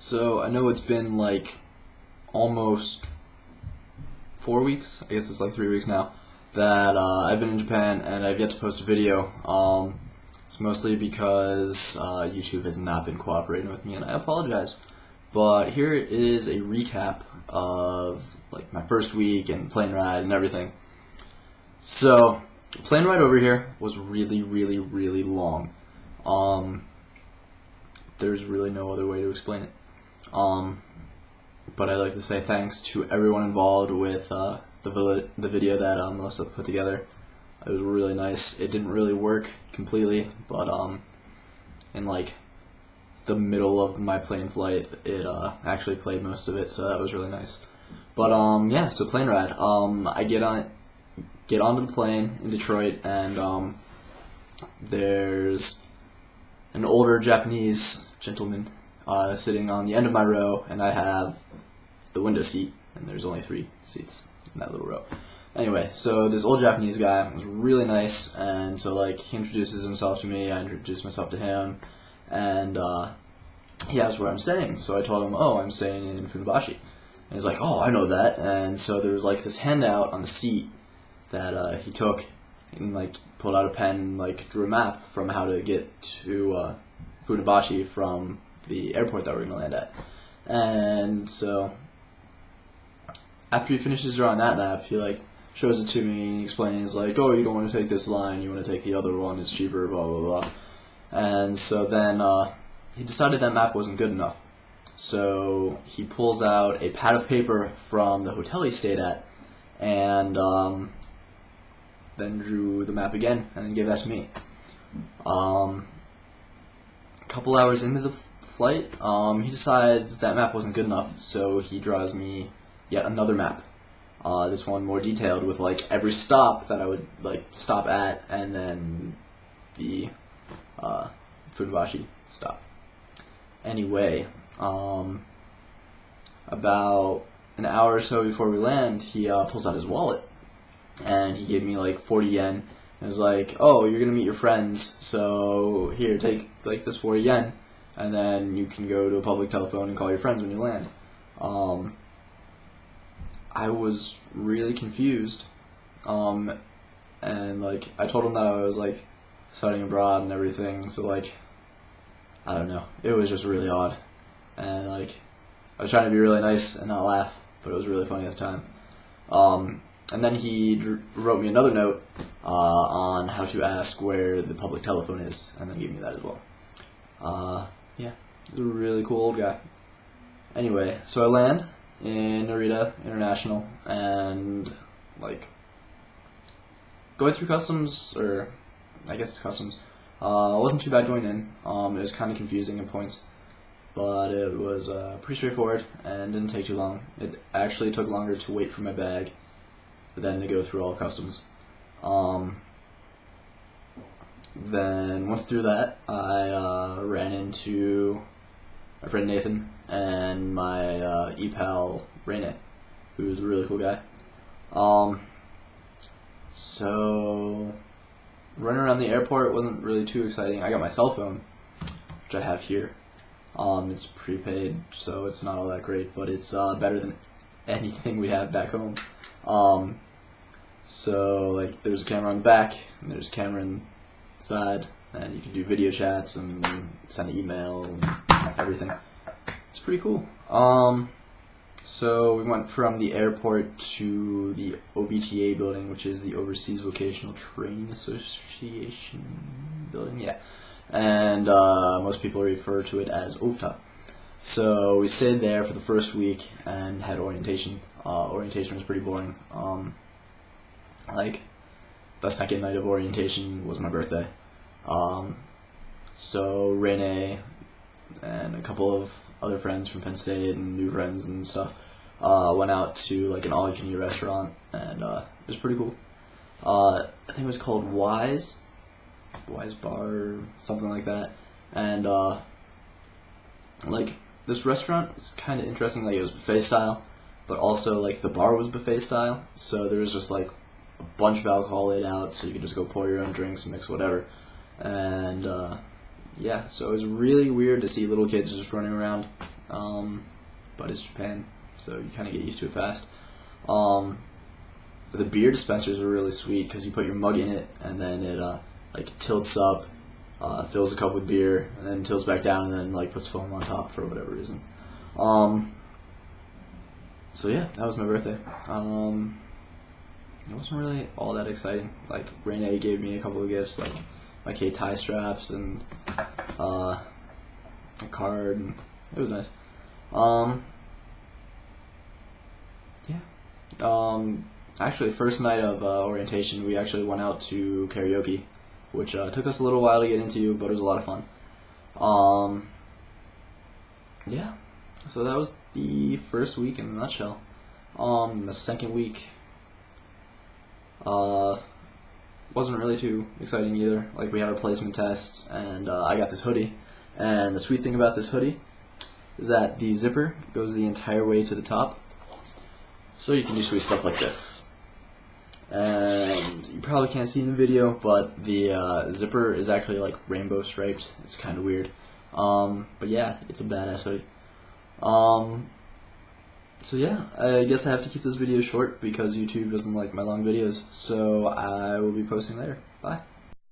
So I know it's been like almost 4 weeks, I guess it's like 3 weeks now, that I've been in Japan and I've yet to post a video. It's mostly because YouTube has not been cooperating with me, and I apologize. But here is a recap of like my first week and plane ride and everything. So, plane ride over here was really, really, really long. There's really no other way to explain it. But I'd like to say thanks to everyone involved with the video that Melissa put together. It was really nice. It didn't really work completely, but in like the middle of my plane flight, it actually played most of it, so that was really nice. But yeah, so plane ride. I get onto the plane in Detroit, and there's an older Japanese gentleman sitting on the end of my row, and I have the window seat, and there's only 3 seats in that little row. Anyway, so this old Japanese guy was really nice, and so like he introduces himself to me, I introduce myself to him, and he asked where I'm staying. So I told him, oh, I'm staying in Funabashi. And he's like, oh, I know that. And so there was like this handout on the seat that he took and like pulled out a pen and like drew a map from how to get to Funabashi from the airport that we're going to land at. And so after he finishes drawing that map, he like shows it to me and he explains like, oh, you don't want to take this line, you want to take the other one, it's cheaper, blah, blah, blah. And so then he decided that map wasn't good enough. So he pulls out a pad of paper from the hotel he stayed at and then drew the map again and then gave that to me. A couple hours into the flight, he decides that map wasn't good enough, so he draws me yet another map. This one more detailed with like every stop that I would like stop at, and then the Funabashi stop. Anyway, about an hour or so before we land, he pulls out his wallet, and he gave me like 40 yen, and was like, oh, you're gonna meet your friends, so here, take like this 40 yen, and then you can go to a public telephone and call your friends when you land. I was really confused, and like I told him that I was like studying abroad and everything, so like I don't know, it was just really odd, and like I was trying to be really nice and not laugh, but it was really funny at the time. And then he wrote me another note on how to ask where the public telephone is, and then gave me that as well. Yeah, he's a really cool old guy. Anyway, so I land in Narita International, and like going through customs, or I guess it's customs, wasn't too bad going in. It was kind of confusing at points, but it was pretty straightforward and didn't take too long. It actually took longer to wait for my bag than to go through all customs. Then once through that, I ran into my friend Nathan and my e-pal Rene, who's a really cool guy. So running around the airport wasn't really too exciting. I got my cell phone, which I have here. It's prepaid, so it's not all that great, but it's better than anything we have back home. So like there's a camera on the back, and there's a camera inside, and you can do video chats and send an email and everything. It's pretty cool. So we went from the airport to the OVTA building, which is the Overseas Vocational Training Association building, yeah. And most people refer to it as OVTA. So we stayed there for the first week and had orientation. Orientation was pretty boring. Like the second night of orientation was my birthday. So Rene and a couple of other friends from Penn State and new friends and stuff went out to like an all-you-can-eat restaurant, and it was pretty cool. I think it was called Wise Bar, something like that. And like this restaurant was kind of interesting. Like it was buffet style, but also like the bar was buffet style. So there was just like a bunch of alcohol laid out, so you could just go pour your own drinks and mix whatever. And yeah, so it was really weird to see little kids just running around but it's Japan, so you kind of get used to it fast. The beer dispensers are really sweet because you put your mug in it and then it like tilts up, fills a cup with beer, and then tilts back down and then like puts foam on top for whatever reason. So yeah, that was my birthday. It wasn't really all that exciting. Like Renee gave me a couple of gifts, like my K tie straps and a card, and it was nice. Yeah. Actually, first night of orientation, we actually went out to karaoke, which took us a little while to get into, but it was a lot of fun. Yeah. So that was the first week in a nutshell. The second week wasn't really too exciting either. Like, we had a placement test, and I got this hoodie. And the sweet thing about this hoodie is that the zipper goes the entire way to the top, so you can do sweet stuff like this. And you probably can't see in the video, but the zipper is actually like rainbow striped. It's kind of weird. But yeah, it's a badass hoodie. So yeah, I guess I have to keep this video short because YouTube doesn't like my long videos, so I will be posting later. Bye.